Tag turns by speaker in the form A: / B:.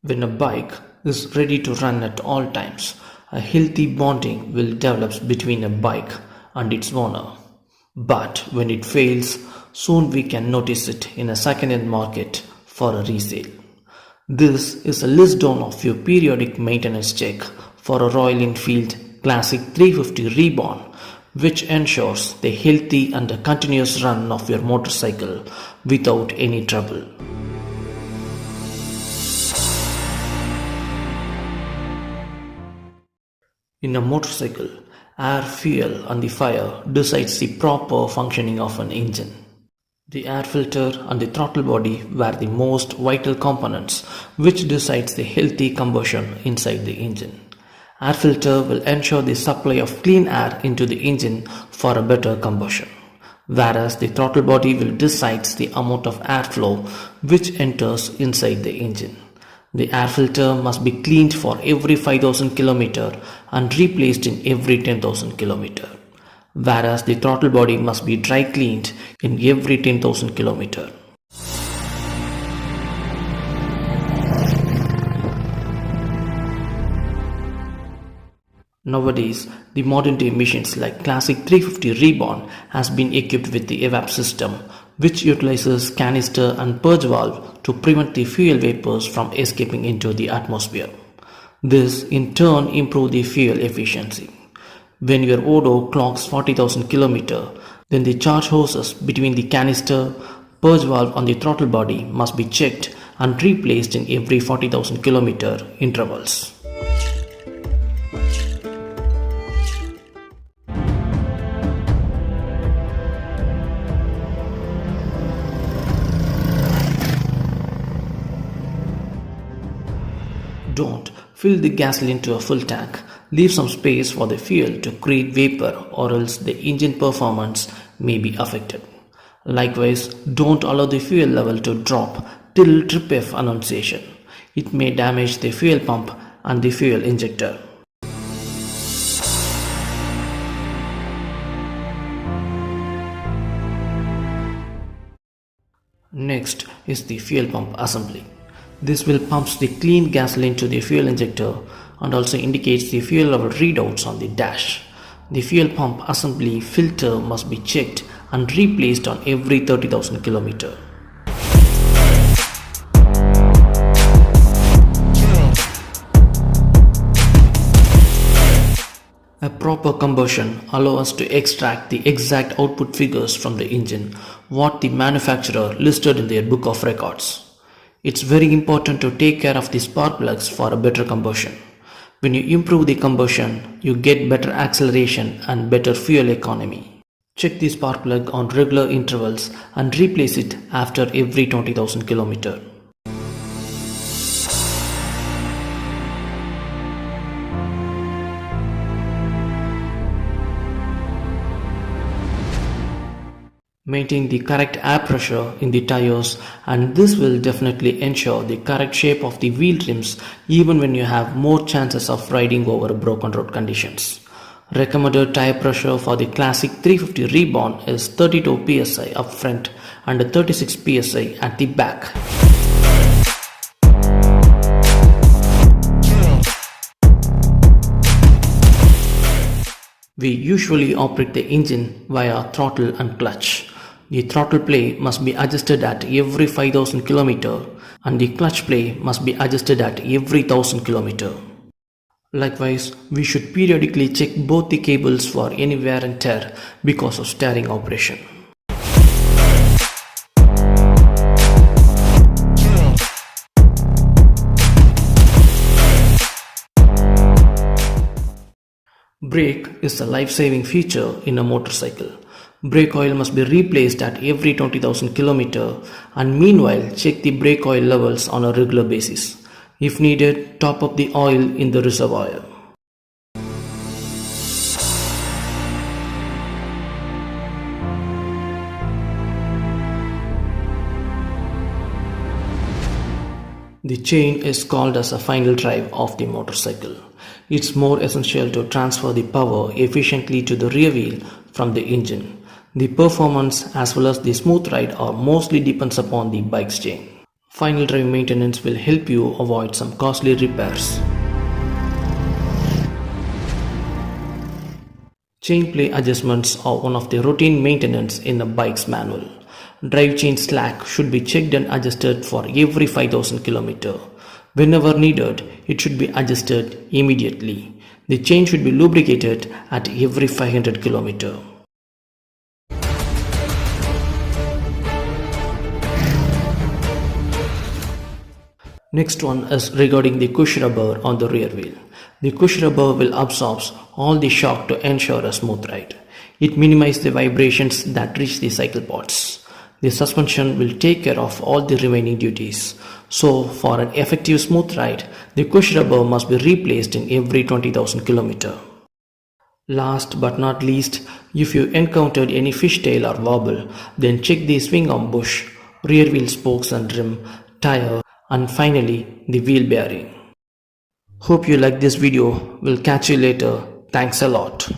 A: When a bike is ready to run at all times, a healthy bonding will develop between a bike and its owner. But when it fails, soon we can notice it in a second-hand market for a resale. This is a list down of your periodic maintenance check for a Royal Enfield Classic 350 Reborn, which ensures the healthy and a continuous run of your motorcycle without any trouble. In a motorcycle, air, fuel and the fire decides the proper functioning of an engine. The air filter and the throttle body were the most vital components which decides the healthy combustion inside the engine. Air filter will ensure the supply of clean air into the engine for a better combustion, whereas the throttle body will decide the amount of airflow which enters inside the engine. The air filter must be cleaned for every 5000 km and replaced in every 10,000 km, whereas the throttle body must be dry cleaned in every 10,000 km. Nowadays, the modern day machines like Classic 350 Reborn has been equipped with the evap system, which utilizes canister and purge valve to prevent the fuel vapors from escaping into the atmosphere. This in turn improves the fuel efficiency. When your Odo clocks 40,000 km, then the charge hoses between the canister, purge valve and the throttle body must be checked and replaced in every 40,000 km intervals. Don't fill the gasoline to a full tank. Leave some space for the fuel to create vapor, or else the engine performance may be affected. Likewise, don't allow the fuel level to drop till trip F annunciation. It may damage the fuel pump and the fuel injector. Next is the fuel pump assembly. This will pumps the clean gasoline to the fuel injector and also indicates the fuel level readouts on the dash. The fuel pump assembly filter must be checked and replaced on every 30,000 km. A proper combustion allows us to extract the exact output figures from the engine, what the manufacturer listed in their book of records. It's very important to take care of the spark plugs for a better combustion. When you improve the combustion, you get better acceleration and better fuel economy. Check the spark plug on regular intervals and replace it after every 20,000 km. Maintain the correct air pressure in the tires, and this will definitely ensure the correct shape of the wheel trims even when you have more chances of riding over broken road conditions. Recommended tire pressure for the Classic 350 Reborn is 32 psi up front and 36 psi at the back. We usually operate the engine via throttle and clutch. The throttle play must be adjusted at every 5000 km and the clutch play must be adjusted at every 1000 km. Likewise, we should periodically check both the cables for any wear and tear because of steering operation. Brake is a life-saving feature in a motorcycle. Brake oil must be replaced at every 20,000 km and meanwhile check the brake oil levels on a regular basis. If needed, top up the oil in the reservoir. The chain is called as a final drive of the motorcycle. It's more essential to transfer the power efficiently to the rear wheel from the engine. The performance as well as the smooth ride are mostly depends upon the bike's chain. Final drive maintenance will help you avoid some costly repairs. Chain play adjustments are one of the routine maintenance in a bike's manual. Drive chain slack should be checked and adjusted for every 5000 km. Whenever needed, it should be adjusted immediately. The chain should be lubricated at every 500 km. Next one is regarding the push rubber on the rear wheel. The push rubber will absorb all the shock to ensure a smooth ride. It minimizes the vibrations that reach the cycle pods. The suspension will take care of all the remaining duties. So for an effective smooth ride, the push rubber must be replaced in every 20,000 km. Last but not least, if you encountered any fishtail or wobble, then check the swing arm bush, rear wheel spokes and rim, tire, and finally the wheel bearing. Hope you like this video. We'll catch you later. Thanks a lot.